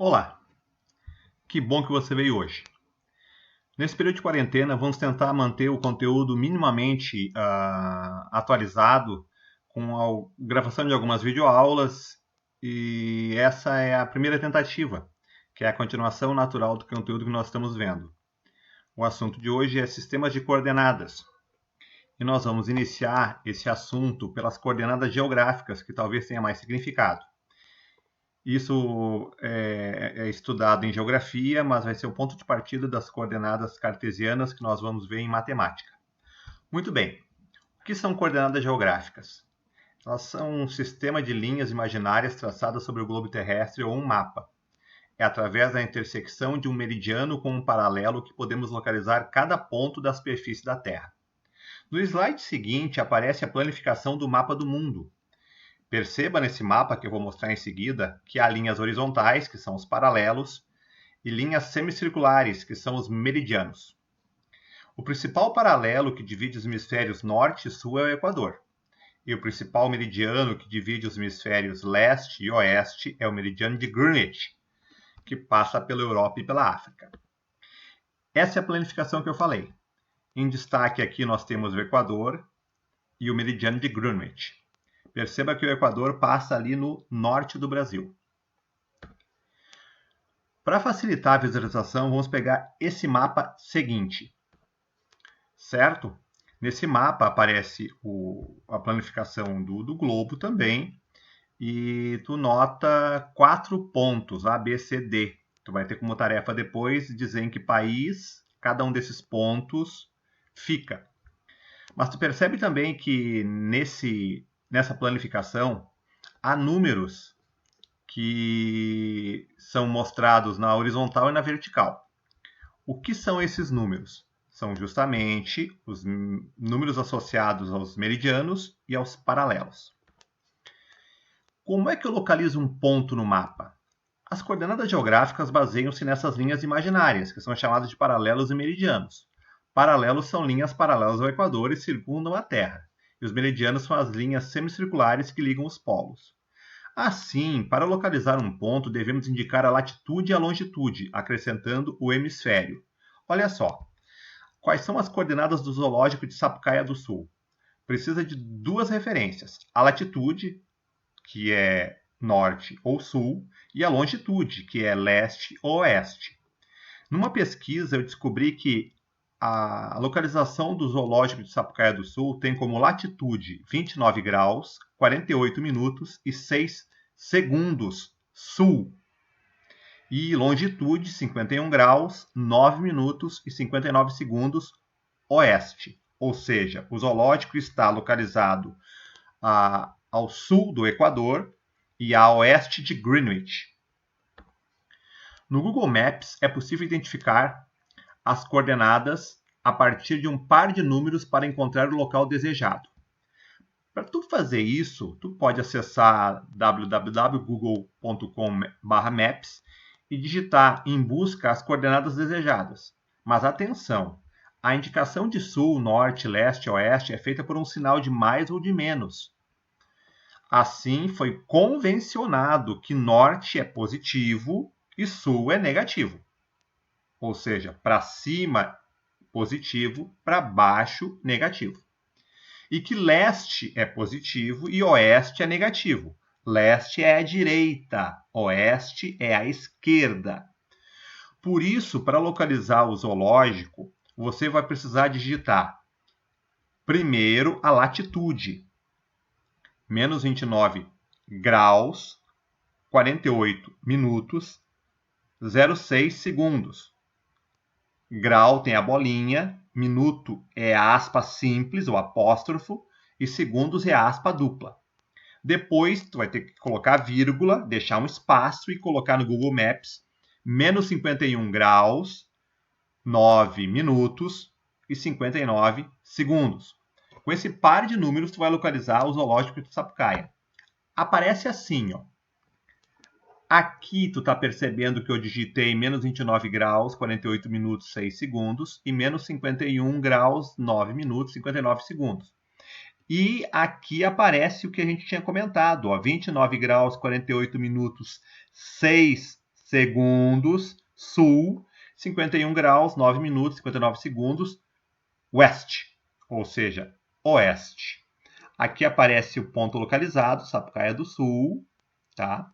Olá, que bom que você veio hoje. Nesse período de quarentena, vamos tentar manter o conteúdo minimamente atualizado com a gravação de algumas videoaulas e essa é a primeira tentativa, que é a continuação natural do conteúdo que nós estamos vendo. O assunto de hoje é sistemas de coordenadas e nós vamos iniciar esse assunto pelas coordenadas geográficas, que talvez tenha mais significado. Isso é estudado em geografia, mas vai ser o ponto de partida das coordenadas cartesianas que nós vamos ver em matemática. Muito bem, o que são coordenadas geográficas? Elas são um sistema de linhas imaginárias traçadas sobre o globo terrestre ou um mapa. É através da intersecção de um meridiano com um paralelo que podemos localizar cada ponto da superfície da Terra. No slide seguinte aparece a planificação do mapa do mundo. Perceba nesse mapa, que eu vou mostrar em seguida, que há linhas horizontais, que são os paralelos, e linhas semicirculares, que são os meridianos. O principal paralelo que divide os hemisférios norte e sul é o Equador. E o principal meridiano que divide os hemisférios leste e oeste é o meridiano de Greenwich, que passa pela Europa e pela África. Essa é a planificação que eu falei. Em destaque aqui nós temos o Equador e o meridiano de Greenwich. Perceba que o Equador passa ali no norte do Brasil. Para facilitar a visualização, vamos pegar esse mapa seguinte. Certo? Nesse mapa aparece a planificação do globo também. E tu nota 4 pontos, A, B, C, D. Tu vai ter como tarefa depois dizer em que país cada um desses pontos fica. Mas tu percebe também que nessa planificação há números que são mostrados na horizontal e na vertical. O que são esses números? São justamente os números associados aos meridianos e aos paralelos. Como é que eu localizo um ponto no mapa? As coordenadas geográficas baseiam-se nessas linhas imaginárias, que são chamadas de paralelos e meridianos. Paralelos são linhas paralelas ao Equador e circundam a Terra, e os meridianos são as linhas semicirculares que ligam os polos. Assim, para localizar um ponto, devemos indicar a latitude e a longitude, acrescentando o hemisfério. Olha só, quais são as coordenadas do zoológico de Sapucaia do Sul? Precisa de duas referências, a latitude, que é norte ou sul, e a longitude, que é leste ou oeste. Numa pesquisa, eu descobri que a localização do zoológico de Sapucaia do Sul tem como latitude 29 graus, 48 minutos e 6 segundos sul. E longitude 51 graus, 9 minutos e 59 segundos oeste. Ou seja, o zoológico está localizado ao sul do Equador e a oeste de Greenwich. No Google Maps é possível identificar as coordenadas a partir de um par de números para encontrar o local desejado. Para tu fazer isso, tu pode acessar www.google.com/maps e digitar em busca as coordenadas desejadas. Mas atenção, a indicação de sul, norte, leste e oeste é feita por um sinal de mais ou de menos. Assim, foi convencionado que norte é positivo e sul é negativo. Ou seja, para cima positivo, para baixo negativo. E que leste é positivo e oeste é negativo. Leste é a direita, oeste é a esquerda. Por isso, para localizar o zoológico, você vai precisar digitar primeiro a latitude. Menos 29 graus, 48 minutos, 06 segundos. Grau tem a bolinha, minuto é a aspa simples, o apóstrofo, e segundos é a aspa dupla. Depois, tu vai ter que colocar vírgula, deixar um espaço e colocar no Google Maps menos 51 graus, 9 minutos e 59 segundos. Com esse par de números, tu vai localizar o zoológico de Sapucaia. Aparece assim, ó. Aqui tu está percebendo que eu digitei menos 29 graus, 48 minutos, 6 segundos e menos 51 graus, 9 minutos, 59 segundos. E aqui aparece o que a gente tinha comentado, ó, 29 graus, 48 minutos, 6 segundos, sul, 51 graus, 9 minutos, 59 segundos, west, ou seja, oeste. Aqui aparece o ponto localizado, Sapucaia do Sul, tá?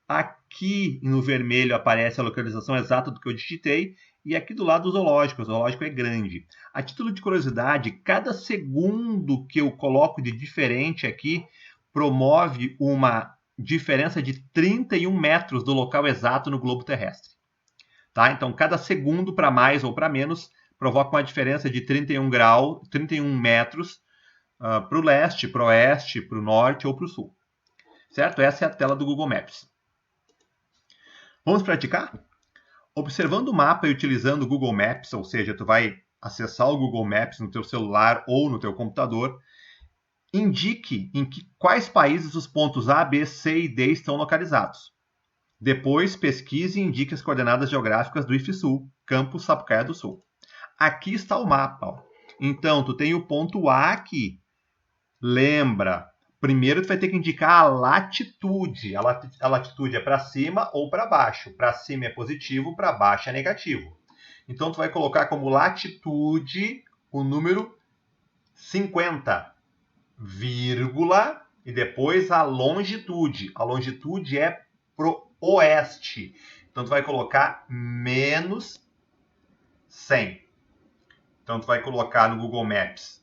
Aqui no vermelho aparece a localização exata do que eu digitei, e aqui do lado o zoológico é grande. A título de curiosidade, cada segundo que eu coloco de diferente aqui promove uma diferença de 31 metros do local exato no globo terrestre. Tá? Então, cada segundo para mais ou para menos provoca uma diferença de 31 metros para o leste, para o oeste, para o norte ou para o sul. Certo? Essa é a tela do Google Maps. Vamos praticar? Observando o mapa e utilizando o Google Maps, ou seja, tu vai acessar o Google Maps no teu celular ou no teu computador, indique em quais países os pontos A, B, C e D estão localizados. Depois, pesquise e indique as coordenadas geográficas do IFSUL, Campus Sapucaia do Sul. Aqui está o mapa. Ó. Então, tu tem o ponto A aqui. Lembra, primeiro tu vai ter que indicar a latitude. A latitude é para cima ou para baixo. Para cima é positivo, para baixo é negativo. Então, tu vai colocar como latitude o número 50, vírgula, e depois a longitude. A longitude é pro oeste. Então, tu vai colocar menos 100. Então, tu vai colocar no Google Maps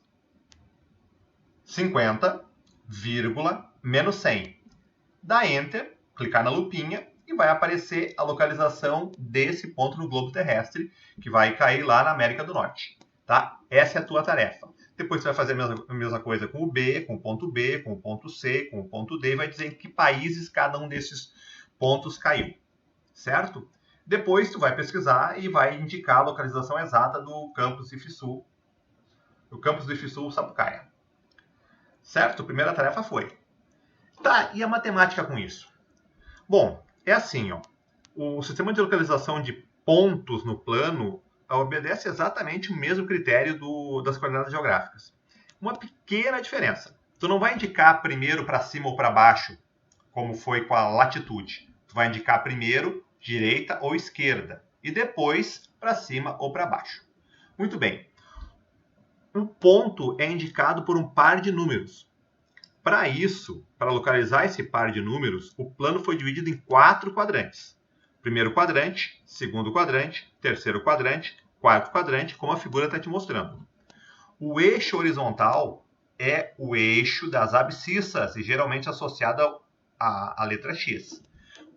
50, vírgula, menos 100. Dá Enter, clicar na lupinha e vai aparecer a localização desse ponto no globo terrestre, que vai cair lá na América do Norte. Tá? Essa é a tua tarefa. Depois você vai fazer a mesma coisa com o B, com o ponto B, com o ponto C, com o ponto D, e vai dizer em que países cada um desses pontos caiu. Certo? Depois tu vai pesquisar e vai indicar a localização exata do campus IFSUL, Sapucaia. Certo? Primeira tarefa foi. Tá, e a matemática com isso? Bom, é assim, ó. O sistema de localização de pontos no plano obedece exatamente o mesmo critério das coordenadas geográficas. Uma pequena diferença. Tu não vai indicar primeiro para cima ou para baixo, como foi com a latitude. Tu vai indicar primeiro direita ou esquerda e depois para cima ou para baixo. Muito bem. Um ponto é indicado por um par de números. Para isso, para localizar esse par de números, o plano foi dividido em 4 quadrantes. Primeiro quadrante, segundo quadrante, terceiro quadrante, quarto quadrante, como a figura está te mostrando. O eixo horizontal é o eixo das abscissas e geralmente associado à letra X.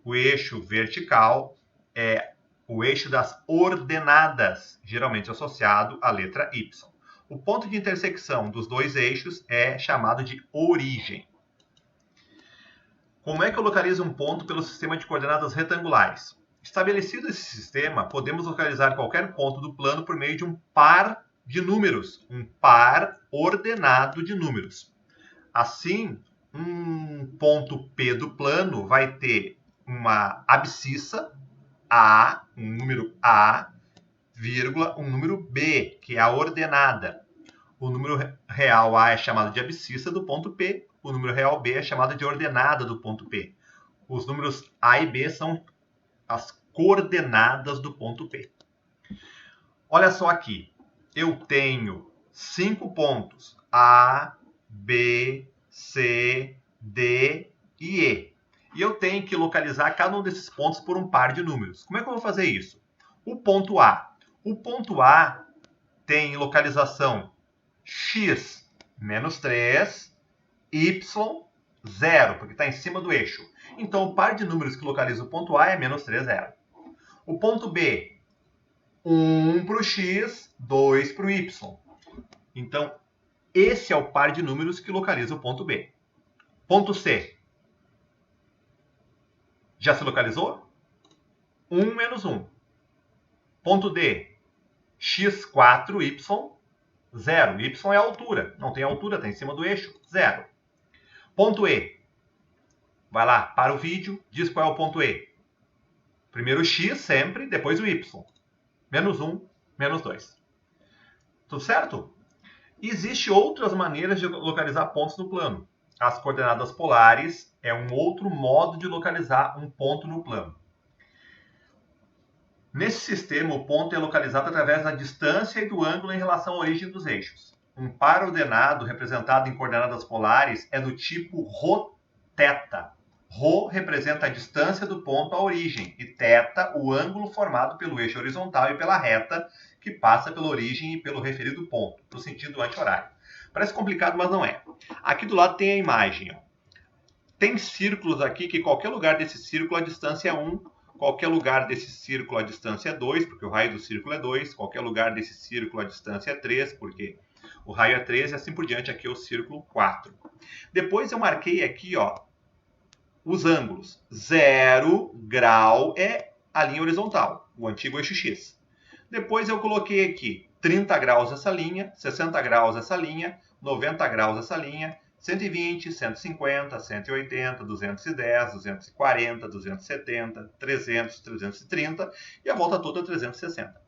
O eixo vertical é o eixo das ordenadas, geralmente associado à letra Y. O ponto de intersecção dos dois eixos é chamado de origem. Como é que eu localizo um ponto pelo sistema de coordenadas retangulares? Estabelecido esse sistema, podemos localizar qualquer ponto do plano por meio de um par de números, um par ordenado de números. Assim, um ponto P do plano vai ter uma abscissa A, um número A, vírgula, um número B, que é a ordenada. O número real A é chamado de abscissa do ponto P, o número real B é chamado de ordenada do ponto P. Os números A e B são as coordenadas do ponto P. Olha só aqui, eu tenho 5 pontos, A, B, C, D e E. E eu tenho que localizar cada um desses pontos por um par de números. Como é que eu vou fazer isso? O ponto A. O ponto A tem localização x, menos 3, y, 0, porque está em cima do eixo. Então, o par de números que localiza o ponto A é menos 3, 0. O ponto B, 1 para o x, 2 para o y. Então, esse é o par de números que localiza o ponto B. Ponto C. Já se localizou? 1 menos 1. Ponto D. x4, y, 0. Y é a altura. Não tem altura, está em cima do eixo. 0. Ponto E. Vai lá, para o vídeo, diz qual é o ponto E. Primeiro o x sempre, depois o y. Menos 1, menos 2. Tudo certo? Existem outras maneiras de localizar pontos no plano. As coordenadas polares é um outro modo de localizar um ponto no plano. Nesse sistema, o ponto é localizado através da distância e do ângulo em relação à origem dos eixos. Um par ordenado representado em coordenadas polares é do tipo ρθ. Rho representa a distância do ponto à origem e θ o ângulo formado pelo eixo horizontal e pela reta que passa pela origem e pelo referido ponto, no sentido anti-horário. Parece complicado, mas não é. Aqui do lado tem a imagem. Ó. Tem círculos aqui que qualquer lugar desse círculo a distância é 1, qualquer lugar desse círculo a distância é 2, porque o raio do círculo é 2, qualquer lugar desse círculo a distância é 3, porque o raio é 3 e assim por diante, aqui é o círculo 4. Depois eu marquei aqui, ó, os ângulos. 0 grau é a linha horizontal, o antigo eixo X. Depois eu coloquei aqui 30 graus essa linha, 60 graus essa linha, 90 graus essa linha, 120, 150, 180, 210, 240, 270, 300, 330 e a volta toda 360.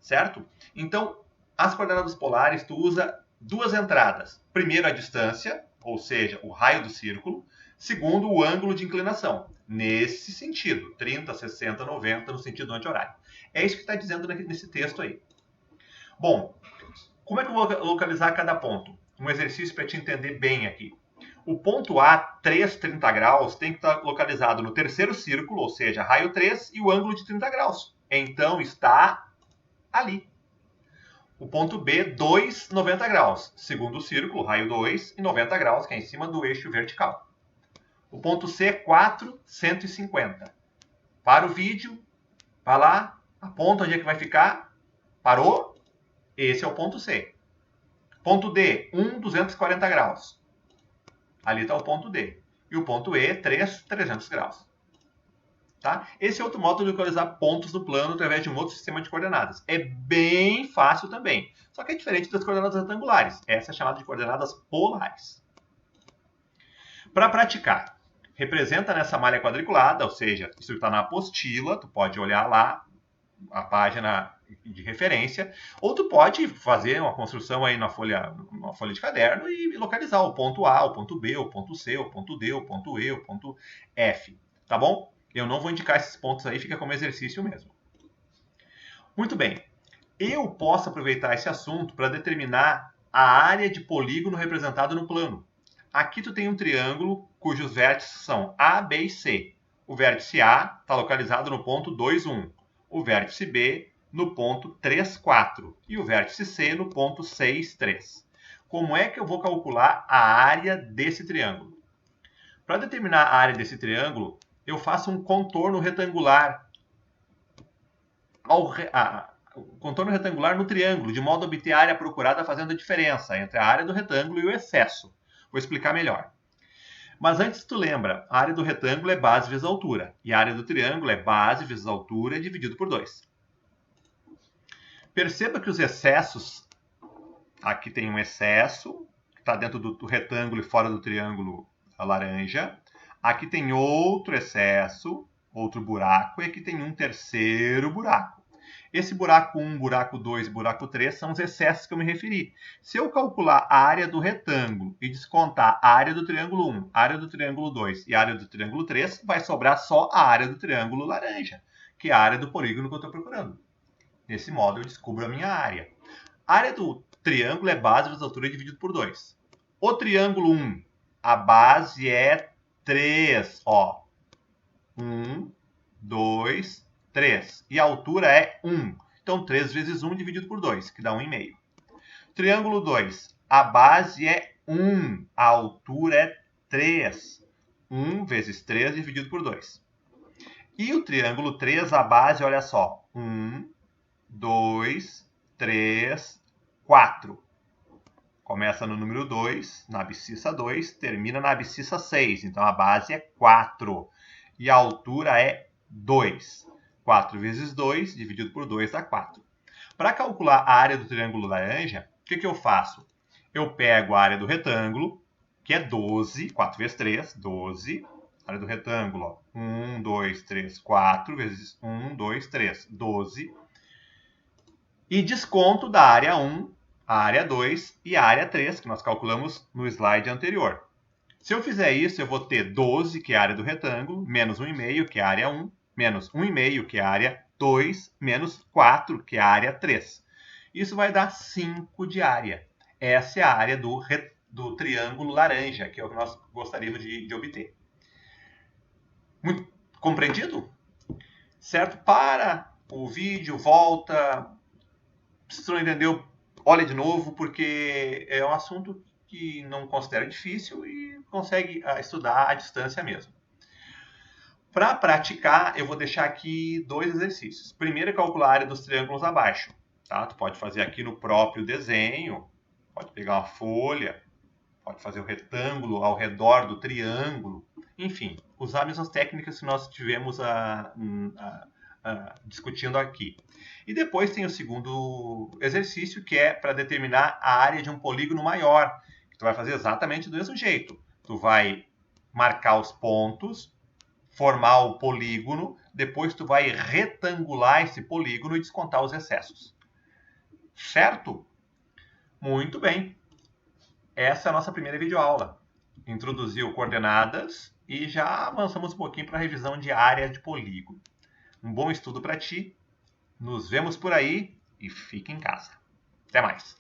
Certo? Então, as coordenadas polares tu usa duas entradas. Primeiro a distância, ou seja, o raio do círculo. Segundo, o ângulo de inclinação. Nesse sentido, 30, 60, 90, no sentido anti-horário. É isso que está dizendo nesse texto aí. Bom, como é que eu vou localizar cada ponto? Um exercício para te entender bem aqui. O ponto A, 3, 30 graus, tem que estar localizado no terceiro círculo, ou seja, raio 3 e o ângulo de 30 graus. Então, está ali. O ponto B, 2, 90 graus. Segundo círculo, raio 2 e 90 graus, que é em cima do eixo vertical. O ponto C, 4, 150. Para o vídeo, vai lá, aponta onde é que vai ficar. Parou? Esse é o ponto C. Ponto D, 1, 240 graus. Ali está o ponto D. E o ponto E, 3, 300 graus. Tá? Esse é outro modo de localizar pontos no plano através de um outro sistema de coordenadas. É bem fácil também, só que é diferente das coordenadas retangulares. Essa é chamada de coordenadas polares. Para praticar, representa nessa malha quadriculada, ou seja, isso está na apostila, tu pode olhar lá a página de referência, ou tu pode fazer uma construção aí na folha de caderno e localizar o ponto A, o ponto B, o ponto C, o ponto D, o ponto E, o ponto F, tá bom? Eu não vou indicar esses pontos aí, fica como exercício mesmo. Muito bem. Eu posso aproveitar esse assunto para determinar a área de polígono representado no plano. Aqui tu tem um triângulo cujos vértices são A, B e C. O vértice A está localizado no ponto 2, 1. O vértice B no ponto 3, 4. E o vértice C no ponto 6, 3. Como é que eu vou calcular a área desse triângulo? Para determinar a área desse triângulo, eu faço um contorno retangular. Contorno retangular no triângulo, de modo a obter a área procurada fazendo a diferença entre a área do retângulo e o excesso. Vou explicar melhor. Mas antes tu lembra, a área do retângulo é base vezes altura. E a área do triângulo é base vezes altura dividido por 2. Perceba que os excessos, aqui tem um excesso, que está dentro do retângulo e fora do triângulo laranja. Aqui tem outro excesso, outro buraco, e aqui tem um terceiro buraco. Esse buraco 1, buraco 2 e buraco 3 são os excessos que eu me referi. Se eu calcular a área do retângulo e descontar a área do triângulo 1, a área do triângulo 2 e a área do triângulo 3, vai sobrar só a área do triângulo laranja, que é a área do polígono que eu estou procurando. Desse modo, eu descubro a minha área. A área do triângulo é base vezes altura dividido por 2. O triângulo 1, a base é 3, ó. 1, 2, 3. E a altura é 1. Então, 3 vezes 1 dividido por 2, que dá 1,5. Triângulo 2, a base é 1, a altura é 3. 1 vezes 3 dividido por 2. E o triângulo 3, a base, olha só, 1, 2, 3, 4. Começa no número 2, na abscissa 2, termina na abscissa 6. Então, a base é 4. E a altura é 2. 4 vezes 2, dividido por 2, dá 4. Para calcular a área do triângulo laranja, o que eu faço? Eu pego a área do retângulo, que é 12, 4 vezes 3, 12. A área do retângulo, ó, 1, 2, 3, 4 vezes 1, 2, 3, 12. E desconto da área 1, a área 2 e a área 3, que nós calculamos no slide anterior. Se eu fizer isso, eu vou ter 12, que é a área do retângulo, menos 1,5, que é a área 1, menos 1,5, que é a área 2 menos 4, que é a área 3. Isso vai dar 5 de área. Essa é a área do triângulo laranja, que é o que nós gostaríamos de obter. Muito compreendido? Certo? Para o vídeo, volta. Se você não entendeu, olha de novo, porque é um assunto que não considero difícil e consegue estudar à distância mesmo. Para praticar, eu vou deixar aqui 2 exercícios. Primeiro é calcular a área dos triângulos abaixo. Tá? Tu pode fazer aqui no próprio desenho, pode pegar uma folha, pode fazer o retângulo ao redor do triângulo. Enfim, usar as mesmas técnicas que nós tivemos discutindo aqui. E depois tem o segundo exercício, que é para determinar a área de um polígono maior. Tu vai fazer exatamente do mesmo jeito. Tu vai marcar os pontos, formar o polígono, depois tu vai retangular esse polígono e descontar os excessos. Certo? Muito bem. Essa é a nossa primeira videoaula. Introduziu coordenadas e já avançamos um pouquinho para a revisão de área de polígono. Um bom estudo para ti. Nos vemos por aí e fique em casa. Até mais.